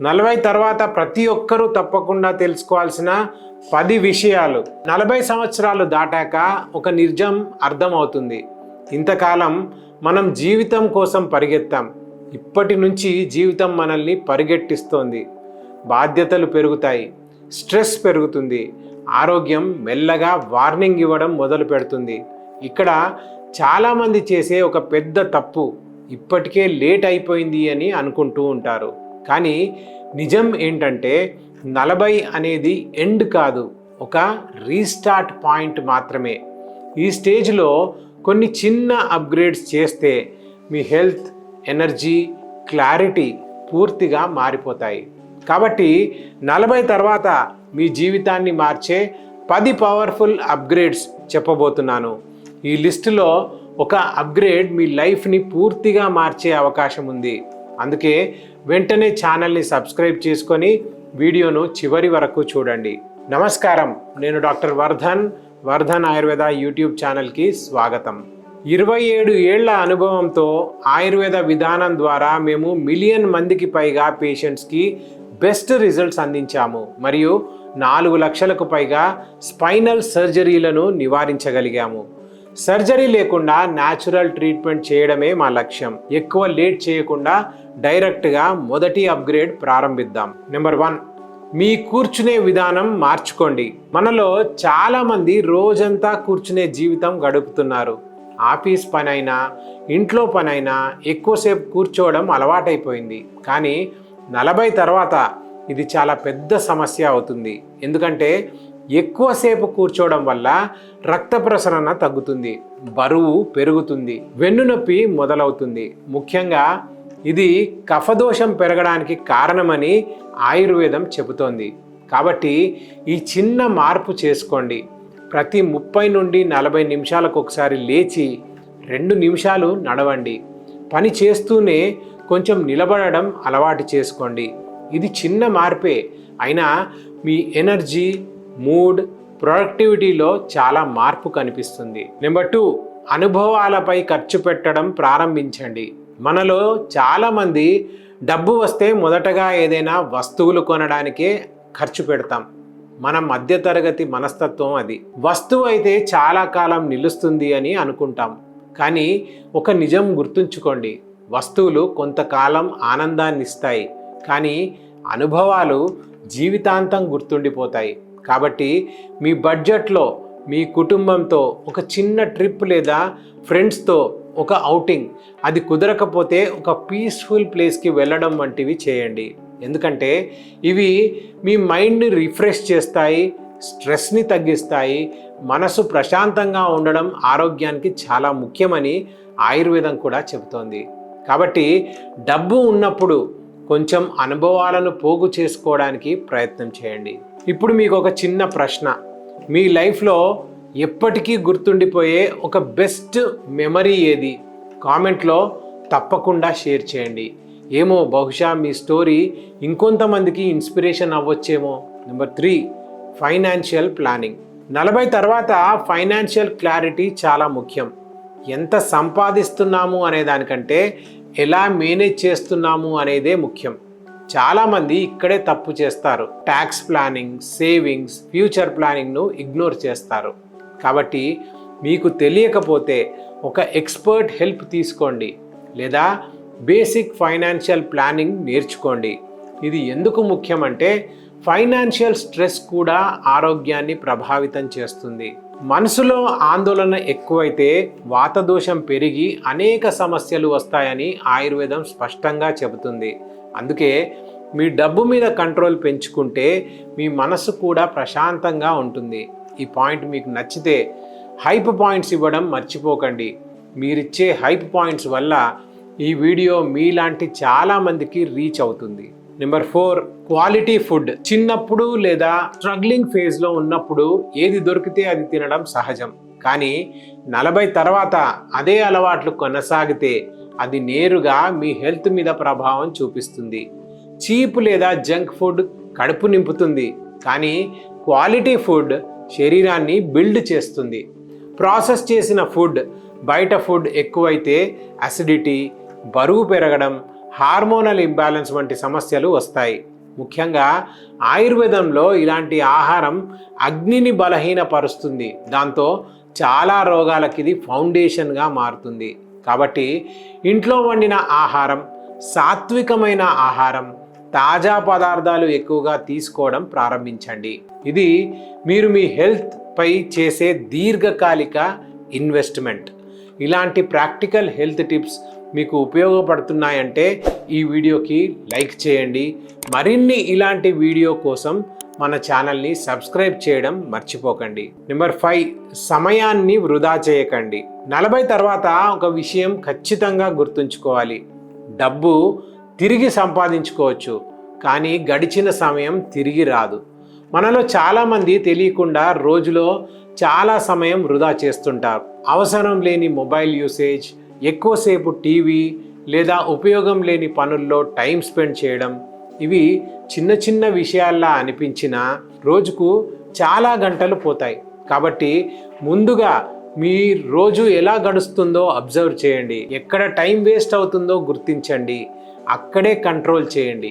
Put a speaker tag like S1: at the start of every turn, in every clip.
S1: 40 తర్వాత ప్రతి ఒక్కరూ తప్పకుండా తెలుసుకోవాల్సిన 10 విషయాలు. 40 సంవత్సరాలు దాటాక ఒక నిజం అర్థమవుతుంది. ఇంతకాలం మనం జీవితం కోసం పరిగెత్తాం. ఇప్పటి నుంచి జీవితం మనల్ని పరిగెట్టిస్తోంది. బాధ్యతలు పెరుగుతాయి, స్ట్రెస్ పెరుగుతుంది, ఆరోగ్యం మెల్లగా వార్నింగ్ ఇవ్వడం మొదలు పెడుతుంది. ఇక్కడ చాలామంది చేసే ఒక పెద్ద తప్పు, ఇప్పటికే లేట్ అయిపోయింది అని అనుకుంటూ ఉంటారు. కానీ నిజం ఏంటంటే 40 అనేది ఎండ్ కాదు, ఒక రీస్టార్ట్ పాయింట్ మాత్రమే. ఈ స్టేజ్లో కొన్ని చిన్న అప్గ్రేడ్స్ చేస్తే మీ హెల్త్, ఎనర్జీ, క్లారిటీ పూర్తిగా మారిపోతాయి. కాబట్టి 40 తర్వాత మీ జీవితాన్ని మార్చే 10 పవర్ఫుల్ అప్గ్రేడ్స్ చెప్పబోతున్నాను. ఈ లిస్టులో ఒక అప్గ్రేడ్ మీ లైఫ్ని పూర్తిగా మార్చే అవకాశం ఉంది. అందుకే వెంటనే ఛానల్ని సబ్స్క్రైబ్ చేసుకొని వీడియోను చివరి వరకు చూడండి. నమస్కారం, నేను డాక్టర్ వర్ధన్ ఆయుర్వేద యూట్యూబ్ ఛానల్కి స్వాగతం. 27 ఏళ్ల అనుభవంతో ఆయుర్వేద విధానం ద్వారా మేము 1 మిలియన్ మందికి పైగా పేషెంట్స్కి బెస్ట్ రిజల్ట్స్ అందించాము మరియు 4 లక్షలకు పైగా స్పైనల్ సర్జరీలను నివారించగలిగాము. సర్జరీ లేకుండా న్యాచురల్ ట్రీట్మెంట్ చేయడమే మా లక్ష్యం. ఎక్కువ లేట్ చేయకుండా డైరెక్ట్గా మొదటి అప్గ్రేడ్ ప్రారంభిద్దాం. నెంబర్ 1, మీ కూర్చునే విధానం మార్చుకోండి. మనలో చాలామంది రోజంతా కూర్చునే జీవితం గడుపుతున్నారు. ఆఫీస్ పనైనా, ఇంట్లో పనైనా ఎక్కువసేపు కూర్చోవడం అలవాటైపోయింది. కానీ 40 తర్వాత ఇది చాలా పెద్ద సమస్య అవుతుంది. ఎందుకంటే ఎక్కువసేపు కూర్చోవడం వల్ల రక్త ప్రసరణ తగ్గుతుంది, బరువు పెరుగుతుంది, వెన్నునొప్పి మొదలవుతుంది. ముఖ్యంగా ఇది కఫదోషం పెరగడానికి కారణమని ఆయుర్వేదం చెబుతోంది. కాబట్టి ఈ చిన్న మార్పు చేసుకోండి. ప్రతి 30 నుండి 40 నిమిషాలకు ఒకసారి లేచి 2 నిమిషాలు నడవండి. పని చేస్తూనే కొంచెం నిలబడడం అలవాటు చేసుకోండి. ఇది చిన్న మార్పే అయినా మీ ఎనర్జీ, మూడ్, ప్రొడక్టివిటీలో చాలా మార్పు కనిపిస్తుంది. నెంబర్ 2, అనుభవాలపై ఖర్చు పెట్టడం ప్రారంభించండి. మనలో చాలామంది డబ్బు వస్తే మొదటగా ఏదైనా వస్తువులు కొనడానికే ఖర్చు పెడతాం. మన మధ్యతరగతి మనస్తత్వం అది. వస్తువు అయితే చాలా కాలం నిలుస్తుంది అని అనుకుంటాం. కానీ ఒక నిజం గుర్తుంచుకోండి, వస్తువులు కొంతకాలం ఆనందాన్ని ఇస్తాయి, కానీ అనుభవాలు జీవితాంతం గుర్తుండిపోతాయి. కాబట్టి మీ బడ్జెట్లో మీ కుటుంబంతో ఒక చిన్న ట్రిప్ లేదా ఫ్రెండ్స్తో ఒక ఔటింగ్, అది కుదరకపోతే ఒక పీస్ఫుల్ ప్లేస్కి వెళ్ళడం వంటివి చేయండి. ఎందుకంటే ఇవి మీ మైండ్ని రిఫ్రెష్ చేస్తాయి, స్ట్రెస్ని తగ్గిస్తాయి. మనసు ప్రశాంతంగా ఉండడం ఆరోగ్యానికి చాలా ముఖ్యమని ఆయుర్వేదం కూడా చెబుతోంది. కాబట్టి డబ్బు ఉన్నప్పుడు కొంచెం అనుభవాలను పోగు చేసుకోవడానికి ప్రయత్నం చేయండి. ఇప్పుడు మీకు ఒక చిన్న ప్రశ్న, మీ లైఫ్లో ఎప్పటికీ గుర్తుండిపోయే ఒక బెస్ట్ మెమరీ ఏది? కామెంట్లో తప్పకుండా షేర్ చేయండి. ఏమో, బహుశా మీ స్టోరీ ఇంకొంతమందికి ఇన్స్పిరేషన్ అవ్వచ్చేమో. Number 3, financial planning. 40 తర్వాత ఫైనాన్షియల్ క్లారిటీ చాలా ముఖ్యం. ఎంత సంపాదిస్తున్నాము అనే దానికంటే ఎలా మేనేజ్ చేస్తున్నాము అనేదే ముఖ్యం. చాలామంది ఇక్కడే తప్పు చేస్తారు. ట్యాక్స్ ప్లానింగ్, సేవింగ్స్, ఫ్యూచర్ ప్లానింగ్ను ఇగ్నోర్ చేస్తారు. కాబట్టి మీకు తెలియకపోతే ఒక ఎక్స్పర్ట్ హెల్ప్ తీసుకోండి లేదా బేసిక్ ఫైనాన్షియల్ ప్లానింగ్ నేర్చుకోండి. ఇది ఎందుకు ముఖ్యమంటే ఫైనాన్షియల్ స్ట్రెస్ కూడా ఆరోగ్యాన్ని ప్రభావితం చేస్తుంది. మనసులో ఆందోళన ఎక్కువైతే వాతదోషం పెరిగి అనేక సమస్యలు వస్తాయని ఆయుర్వేదం స్పష్టంగా చెబుతుంది. అందుకే మీ డబ్బు మీద కంట్రోల్ పెంచుకుంటే మీ మనసు కూడా ప్రశాంతంగా ఉంటుంది. ఈ పాయింట్ మీకు నచ్చితే హైప్ పాయింట్స్ ఇవ్వడం మర్చిపోకండి. మీరిచ్చే హైప్ పాయింట్స్ వల్ల ఈ వీడియో మీలాంటి చాలామందికి రీచ్ అవుతుంది. Number 4, quality food. చిన్నప్పుడు లేదా స్ట్రగ్లింగ్ ఫేజ్లో ఉన్నప్పుడు ఏది దొరికితే అది తినడం సహజం. కానీ 40 తర్వాత అదే అలవాట్లు కొనసాగితే అది నేరుగా మీ హెల్త్ మీద ప్రభావం చూపిస్తుంది. చీప్ లేదా జంక్ ఫుడ్ కడుపు నింపుతుంది, కానీ క్వాలిటీ ఫుడ్ శరీరాన్ని బిల్డ్ చేస్తుంది. ప్రాసెస్ చేసిన ఫుడ్, బయట ఫుడ్ ఎక్కువైతే అసిడిటీ, బరువు పెరగడం, హార్మోనల్ ఇంబ్యాలెన్స్ వంటి సమస్యలు వస్తాయి. ముఖ్యంగా ఆయుర్వేదంలో ఇలాంటి ఆహారం అగ్నిని బలహీనపరుస్తుంది. దాంతో చాలా రోగాలకి ఇది ఫౌండేషన్గా మారుతుంది. కాబట్టి ఇంట్లో వండిన ఆహారం, సాత్వికమైన ఆహారం, తాజా పదార్థాలు ఎక్కువగా తీసుకోవడం ప్రారంభించండి. ఇది మీరు మీ హెల్త్ పై చేసే దీర్ఘకాలిక ఇన్వెస్ట్మెంట్. ఇలాంటి ప్రాక్టికల్ హెల్త్ టిప్స్ మీకు ఉపయోగపడుతున్నాయంటే ఈ వీడియోకి లైక్ చేయండి. మరిన్ని ఇలాంటి వీడియో కోసం మన ఛానల్ని సబ్స్క్రైబ్ చేయడం మర్చిపోకండి. నెంబర్ 5, సమయాన్ని వృధా చేయకండి. 40 తర్వాత ఒక విషయం ఖచ్చితంగా గుర్తుంచుకోవాలి. డబ్బు తిరిగి సంపాదించుకోవచ్చు, కానీ గడిచిన సమయం తిరిగి రాదు. మనలో చాలామంది తెలియకుండా రోజులో చాలా సమయం వృధా చేస్తుంటారు. అవసరం లేని మొబైల్ యూసేజ్, ఎక్కువసేపు టీవీ లేదా ఉపయోగం లేని పనుల్లో టైం స్పెండ్ చేయడం, ఇవి చిన్న చిన్న విషయాల్లా అనిపించినా రోజుకు చాలా గంటలు పోతాయి. కాబట్టి ముందుగా మీ రోజు ఎలా గడుస్తుందో అబ్జర్వ్ చేయండి. ఎక్కడ టైం వేస్ట్ అవుతుందో గుర్తించండి. అక్కడే కంట్రోల్ చేయండి.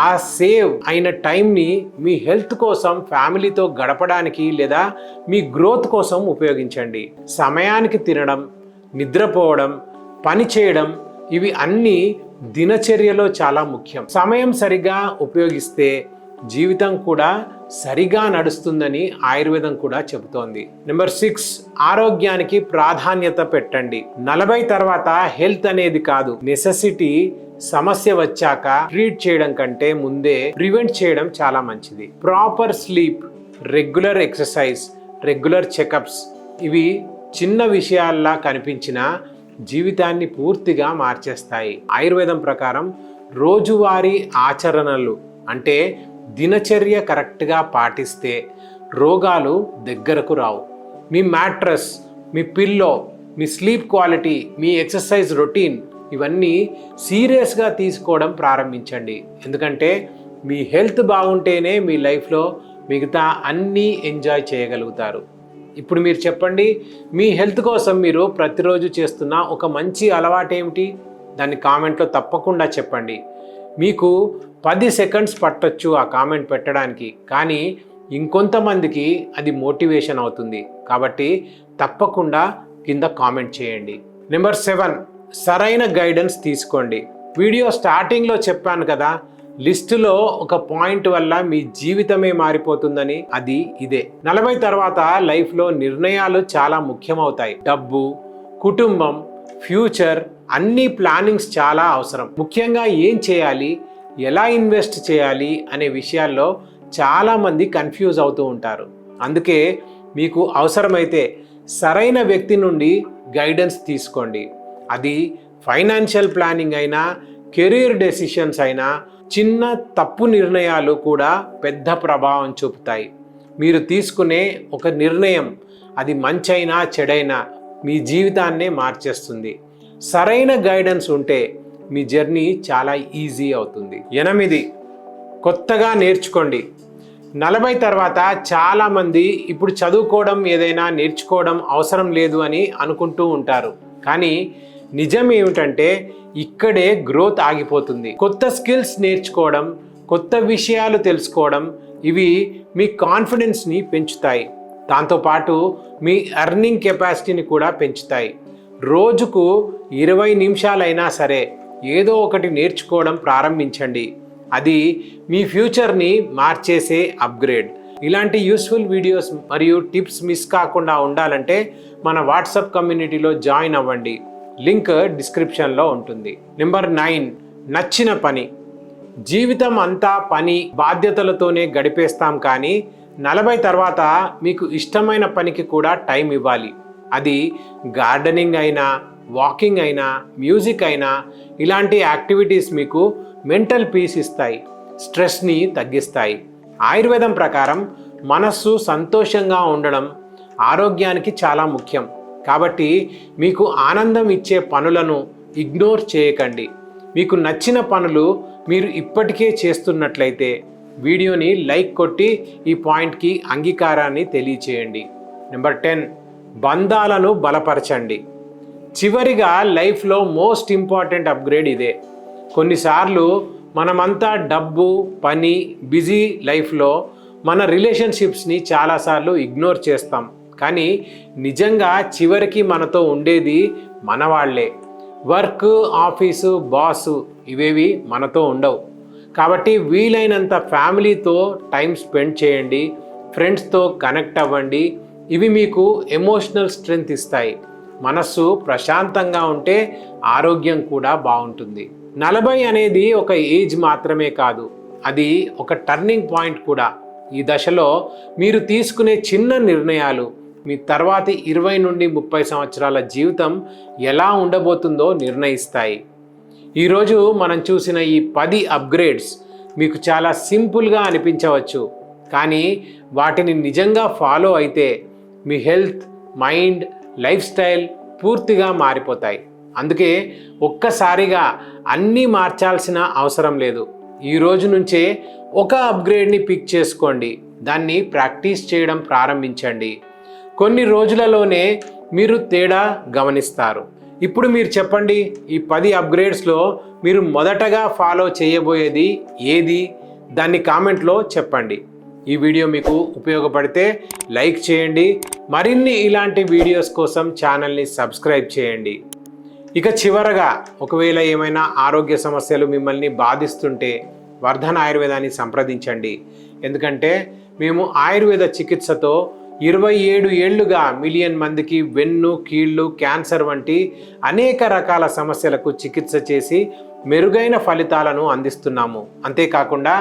S1: ఆ సేవ్ అయిన టైంని మీ హెల్త్ కోసం, ఫ్యామిలీతో గడపడానికి లేదా మీ గ్రోత్ కోసం ఉపయోగించండి. సమయానికి తినడం, నిద్రపోవడం, పని చేయడం, ఇవి అన్నీ దినచర్యలో చాలా ముఖ్యం. సమయం సరిగా ఉపయోగిస్తే జీవితం కూడా సరిగా నడుస్తుందని ఆయుర్వేదం కూడా చెబుతోంది. నెంబర్ 6, ఆరోగ్యానికి ప్రాధాన్యత పెట్టండి. 40 తర్వాత హెల్త్ అనేది కాదు, నెసెసిటీ. సమస్య వచ్చాక ట్రీట్ చేయడం కంటే ముందే ప్రివెంట్ చేయడం చాలా మంచిది. Proper sleep, regular exercise, regular checkups, ఇవి చిన్న విషయాల్లా కనిపించినా జీవితాన్ని పూర్తిగా మార్చేస్తాయి. ఆయుర్వేదం ప్రకారం రోజువారీ ఆచరణలు అంటే దినచర్య కరెక్ట్గా పాటిస్తే రోగాలు దగ్గరకు రావు. మీ మ్యాట్రస్, మీ పిల్లో, మీ స్లీప్ క్వాలిటీ, మీ ఎక్సర్సైజ్ రొటీన్, ఇవన్నీ సీరియస్గా తీసుకోవడం ప్రారంభించండి. ఎందుకంటే మీ హెల్త్ బాగుంటేనే మీ లైఫ్లో మిగతా అన్నీ ఎంజాయ్ చేయగలుగుతారు. ఇప్పుడు మీరు చెప్పండి, మీ హెల్త్ కోసం మీరు ప్రతిరోజు చేస్తున్న ఒక మంచి అలవాటు ఏమిటి? దాన్ని కామెంట్లో తప్పకుండా చెప్పండి. మీకు 10 సెకండ్స్ పట్టొచ్చు ఆ కామెంట్ పెట్టడానికి, కానీ ఇంకొంతమందికి అది మోటివేషన్ అవుతుంది. కాబట్టి తప్పకుండా కింద కామెంట్ చేయండి. నెంబర్ 7, సరైన గైడెన్స్ తీసుకోండి. వీడియో స్టార్టింగ్లో చెప్పాను కదా, లిస్టులో ఒక పాయింట్ వల్ల మీ జీవితమే మారిపోతుందని. అది ఇదే. 40 తర్వాత లైఫ్లో నిర్ణయాలు చాలా ముఖ్యమవుతాయి. డబ్బు, కుటుంబం, ఫ్యూచర్, అన్ని ప్లానింగ్స్ చాలా అవసరం. ముఖ్యంగా ఏం చేయాలి, ఎలా ఇన్వెస్ట్ చేయాలి అనే విషయాల్లో చాలామంది కన్ఫ్యూజ్ అవుతూ ఉంటారు. అందుకే మీకు అవసరమైతే సరైన వ్యక్తి నుండి గైడెన్స్ తీసుకోండి. అది ఫైనాన్షియల్ ప్లానింగ్ అయినా, కెరీర్ డెసిషన్స్ అయినా, చిన్న తప్పు నిర్ణయాలు కూడా పెద్ద ప్రభావం చూపుతాయి. మీరు తీసుకునే ఒక నిర్ణయం, అది మంచైనా చెడైనా, మీ జీవితాన్నే మార్చేస్తుంది. సరైన గైడెన్స్ ఉంటే మీ జర్నీ చాలా ఈజీ అవుతుంది. 8, కొత్తగా నేర్చుకోండి. 40 తర్వాత చాలామంది ఇప్పుడు చదువుకోవడం, ఏదైనా నేర్చుకోవడం అవసరం లేదు అని అనుకుంటూ ఉంటారు. కానీ నిజం ఏమిటంటే ఇక్కడే గ్రోత్ ఆగిపోతుంది. కొత్త స్కిల్స్ నేర్చుకోవడం, కొత్త విషయాలు తెలుసుకోవడం, ఇవి మీ కాన్ఫిడెన్స్ని పెంచుతాయి. దాంతోపాటు మీ ఎర్నింగ్ కెపాసిటీని కూడా పెంచుతాయి. రోజుకు 20 నిమిషాలైనా సరే ఏదో ఒకటి నేర్చుకోవడం ప్రారంభించండి. అది మీ ఫ్యూచర్ని మార్చేసే అప్గ్రేడ్. ఇలాంటి యూస్ఫుల్ వీడియోస్ మరియు టిప్స్ మిస్ కాకుండా ఉండాలంటే మన వాట్సాప్ కమ్యూనిటీలో జాయిన్ అవ్వండి. లింక్ డిస్క్రిప్షన్లో ఉంటుంది. నెంబర్ 9, నచ్చిన పని. జీవితం అంతా పని, బాధ్యతలతోనే గడిపేస్తాం, కానీ 40 తర్వాత మీకు ఇష్టమైన పనికి కూడా టైం ఇవ్వాలి. అది గార్డెనింగ్ అయినా, వాకింగ్ అయినా, మ్యూజిక్ అయినా, ఇలాంటి యాక్టివిటీస్ మీకు మెంటల్ పీస్ ఇస్తాయి, స్ట్రెస్ని తగ్గిస్తాయి. ఆయుర్వేదం ప్రకారం మనస్సు సంతోషంగా ఉండడం ఆరోగ్యానికి చాలా ముఖ్యం. కాబట్టి మీకు ఆనందం ఇచ్చే పనులను ఇగ్నోర్ చేయకండి. మీకు నచ్చిన పనులు మీరు ఇప్పటికే చేస్తున్నట్లయితే వీడియోని లైక్ కొట్టి ఈ పాయింట్కి అంగీకారాన్ని తెలియచేయండి. నెంబర్ 10, బంధాలను బలపరచండి. చివరిగా లైఫ్లో మోస్ట్ ఇంపార్టెంట్ అప్గ్రేడ్ ఇదే. కొన్నిసార్లు మనమంతా డబ్బు, పని, బిజీ లైఫ్లో మన రిలేషన్షిప్స్ని చాలాసార్లు ఇగ్నోర్ చేస్తాం. కానీ నిజంగా చివరికి మనతో ఉండేది మన వాళ్ళే. వర్క్, ఆఫీసు, బాసు ఇవేవి మనతో ఉండవు. కాబట్టి వీలైనంత ఫ్యామిలీతో టైం స్పెండ్ చేయండి, ఫ్రెండ్స్తో కనెక్ట్ అవ్వండి. ఇవి మీకు ఎమోషనల్ స్ట్రెంగ్త్ ఇస్తాయి. మనస్సు ప్రశాంతంగా ఉంటే ఆరోగ్యం కూడా బాగుంటుంది. 40 అనేది ఒక ఏజ్ మాత్రమే కాదు, అది ఒక టర్నింగ్ పాయింట్ కూడా. ఈ దశలో మీరు తీసుకునే చిన్న నిర్ణయాలు మీ తర్వాతి 20 నుండి 30 సంవత్సరాల జీవితం ఎలా ఉండబోతుందో నిర్ణయిస్తాయి. ఈరోజు మనం చూసిన ఈ 10 అప్గ్రేడ్స్ మీకు చాలా సింపుల్గా అనిపించవచ్చు, కానీ వాటిని నిజంగా ఫాలో అయితే మీ హెల్త్, మైండ్, లైఫ్ స్టైల్ పూర్తిగా మారిపోతాయి. అందుకే ఒక్కసారిగా అన్నీ మార్చాల్సిన అవసరం లేదు. ఈ రోజు నుంచే ఒక అప్గ్రేడ్ని పిక్ చేసుకోండి, దాన్ని ప్రాక్టీస్ చేయడం ప్రారంభించండి. కొన్ని రోజులలోనే మీరు తేడా గమనిస్తారు. ఇప్పుడు మీరు చెప్పండి, ఈ 10 అప్గ్రేడ్స్లో మీరు మొదటగా ఫాలో చేయబోయేది ఏది? దాన్ని కామెంట్లో చెప్పండి. ఈ వీడియో మీకు ఉపయోగపడితే లైక్ చేయండి. మరిన్ని ఇలాంటి వీడియోస్ కోసం ఛానల్ని సబ్స్క్రైబ్ చేయండి. ఇక చివరగా, ఒకవేళ ఏమైనా ఆరోగ్య సమస్యలు మిమ్మల్ని బాధిస్తుంటే వర్ధన్ ఆయుర్వేదాన్ని సంప్రదించండి. ఎందుకంటే మేము ఆయుర్వేద చికిత్సతో 27 ఏళ్లుగా మిలియన్ మందికి వెన్ను, కీళ్ళు, క్యాన్సర్ వంటి అనేక రకాల సమస్యలకు చికిత్స చేసి మెరుగైన ఫలితాలను అందిస్తున్నాము. అంతేకాకుండా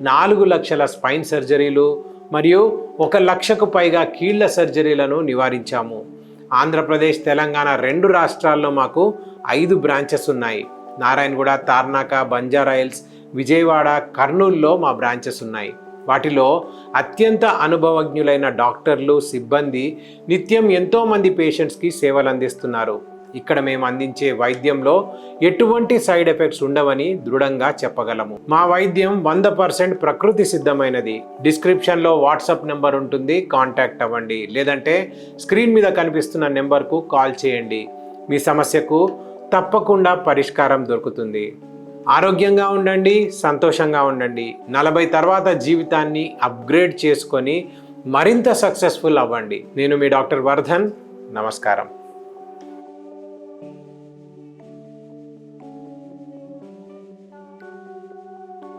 S1: 4 లక్షల స్పైన్ సర్జరీలు మరియు 1 లక్షకు పైగా కీళ్ల సర్జరీలను నివారించాము. ఆంధ్రప్రదేశ్, తెలంగాణ 2 రాష్ట్రాల్లో మాకు 5 బ్రాంచెస్ ఉన్నాయి. నారాయణగూడ, తార్నాక, బంజారాహిల్స్, విజయవాడ, కర్నూలులో మా బ్రాంచెస్ ఉన్నాయి. వాటిలో అత్యంత అనుభవజ్ఞులైన డాక్టర్లు, సిబ్బంది నిత్యం ఎంతోమంది పేషెంట్స్కి సేవలు అందిస్తున్నారు. ఇక్కడ మేము అందించే వైద్యంలో ఎటువంటి సైడ్ ఎఫెక్ట్స్ ఉండవని దృఢంగా చెప్పగలము. మా వైద్యం 100% ప్రకృతి సిద్ధమైనది. డిస్క్రిప్షన్లో వాట్సాప్ నెంబర్ ఉంటుంది, కాంటాక్ట్ అవ్వండి. లేదంటే స్క్రీన్ మీద కనిపిస్తున్న నెంబర్కు కాల్ చేయండి. మీ సమస్యకు తప్పకుండా పరిష్కారం దొరుకుతుంది. ఆరోగ్యంగా ఉండండి, సంతోషంగా ఉండండి. 40 తర్వాత జీవితాన్ని అప్గ్రేడ్ చేసుకొని మరింత సక్సెస్ఫుల్ అవ్వండి. నేను మీ డాక్టర్ వర్ధన్. నమస్కారం.